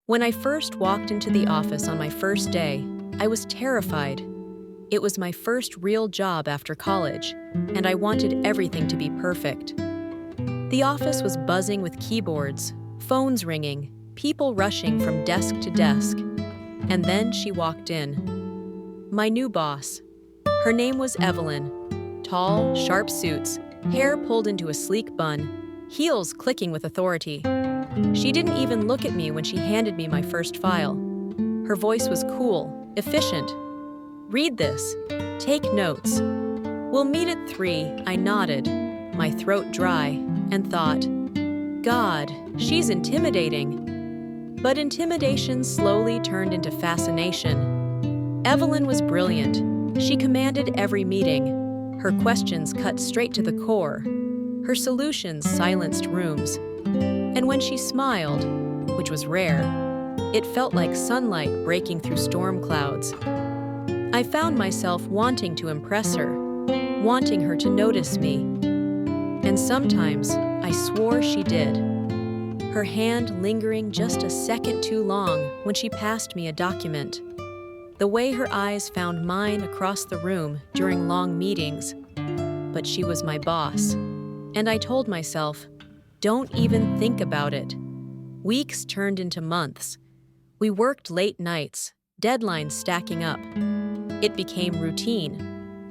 When I first walked into the office on my first day, I was terrified. It was my first real job after college, and I wanted everything to be perfect. The office was buzzing with keyboards, phones ringing, people rushing from desk to desk. And then she walked in. My new boss. Her name was Evelyn. Tall, sharp suits, hair pulled into a sleek bun, heels clicking with authority. She didn't even look at me when she handed me my first file. Her voice was cool, efficient. "Read this. Take notes." "We'll meet at 3, I nodded, my throat dry, and thought, God, she's intimidating. But intimidation slowly turned into fascination. Evelyn was brilliant. She commanded every meeting. Her questions cut straight to the core. Her solutions silenced rooms. And when she smiled, which was rare, it felt like sunlight breaking through storm clouds. I found myself wanting to impress her, wanting her to notice me. And sometimes I swore she did. Her hand lingering just a second too long when she passed me a document. The way her eyes found mine across the room during long meetings. But she was my boss. And I told myself, don't even think about it. Weeks turned into months. We worked late nights, deadlines stacking up. It became routine.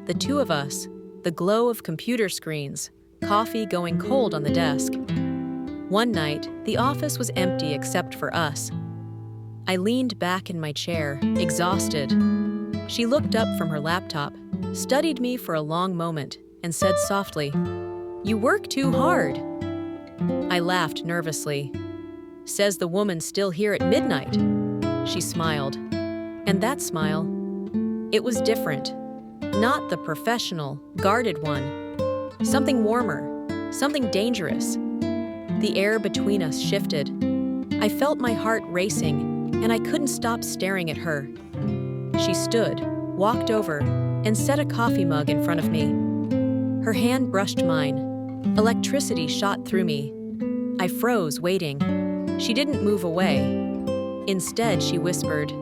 The two of us, the glow of computer screens, coffee going cold on the desk. One night, the office was empty except for us. I leaned back in my chair, exhausted. She looked up from her laptop, studied me for a long moment, and said softly, "You work too hard." I laughed nervously. "Says the woman still here at midnight." She smiled. And that smile, it was different. Not the professional, guarded one. Something warmer, something dangerous. The air between us shifted. I felt my heart racing, and I couldn't stop staring at her. She stood, walked over, and set a coffee mug in front of me. Her hand brushed mine. Electricity shot through me. I froze, waiting. She didn't move away. Instead, she whispered,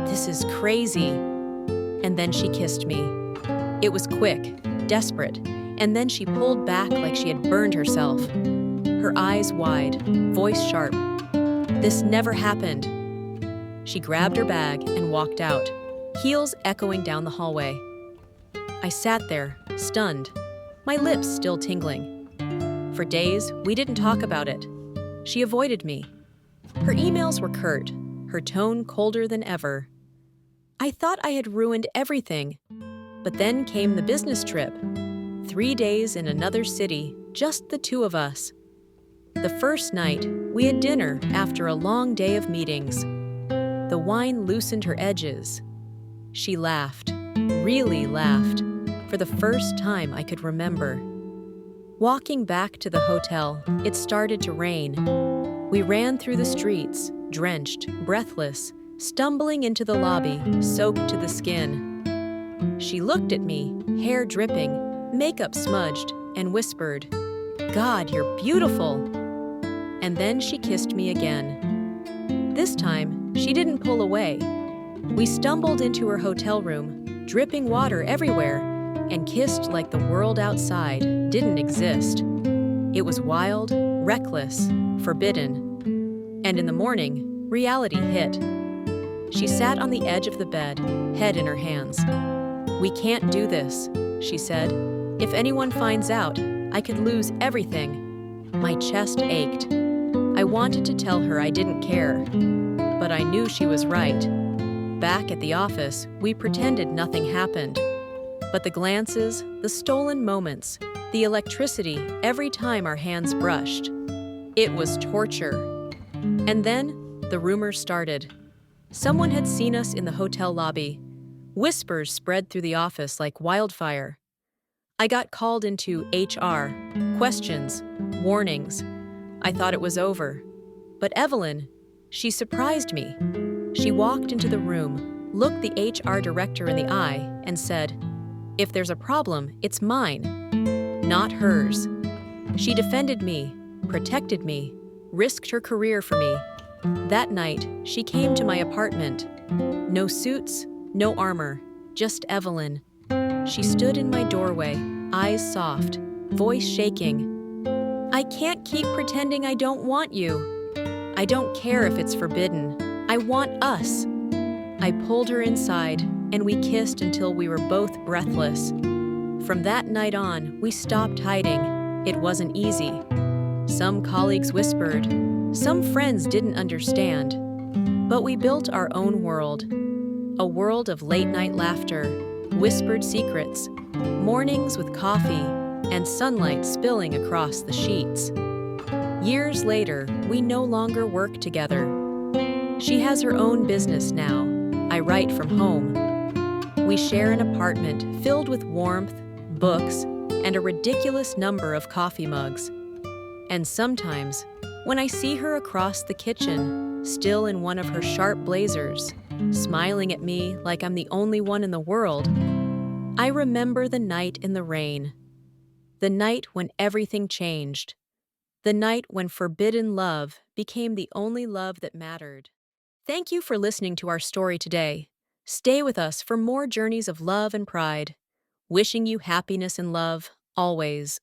"This is crazy." And then she kissed me. It was quick, desperate, and then she pulled back like she had burned herself. Her eyes wide, voice sharp. "This never happened." She grabbed her bag and walked out, heels echoing down the hallway. I sat there, stunned, my lips still tingling. For days, we didn't talk about it. She avoided me. Her emails were curt, her tone colder than ever. I thought I had ruined everything. But then came the business trip. 3 days in another city, just the two of us. The first night, we had dinner after a long day of meetings. The wine loosened her edges. She laughed, really laughed, for the first time I could remember. Walking back to the hotel, it started to rain. We ran through the streets, drenched, breathless, stumbling into the lobby, soaked to the skin. She looked at me, hair dripping, makeup smudged, and whispered, "God, you're beautiful." And then she kissed me again. This time, she didn't pull away. We stumbled into her hotel room, dripping water everywhere, and kissed like the world outside didn't exist. It was wild, reckless, forbidden. And in the morning, reality hit. She sat on the edge of the bed, head in her hands. "We can't do this," she said. "If anyone finds out, I could lose everything." My chest ached. I wanted to tell her I didn't care, but I knew she was right. Back at the office, we pretended nothing happened. But the glances, the stolen moments, the electricity every time our hands brushed, it was torture. And then the rumors started. Someone had seen us in the hotel lobby. Whispers spread through the office like wildfire. I got called into HR, questions, warnings. I thought it was over. But Evelyn, she surprised me. She walked into the room, looked the HR director in the eye, and said, "If there's a problem, it's mine, not hers." She defended me, protected me, risked her career for me. That night, she came to my apartment. No suits, no armor, just Evelyn. She stood in my doorway, eyes soft, voice shaking. I can't keep pretending I don't want you. I don't care if it's forbidden. I want us. I pulled her inside, and we kissed until we were both breathless. From that night on, we stopped hiding. It wasn't easy. Some colleagues whispered. Some friends didn't understand. But we built our own world. A world of late-night laughter, whispered secrets, mornings with coffee, and sunlight spilling across the sheets. Years later, we no longer work together. She has her own business now. I write from home. We share an apartment filled with warmth, books, and a ridiculous number of coffee mugs. And sometimes, when I see her across the kitchen, still in one of her sharp blazers, smiling at me like I'm the only one in the world, I remember the night in the rain. The night when everything changed. The night when forbidden love became the only love that mattered. Thank you for listening to our story today. Stay with us for more journeys of love and pride. Wishing you happiness and love, always.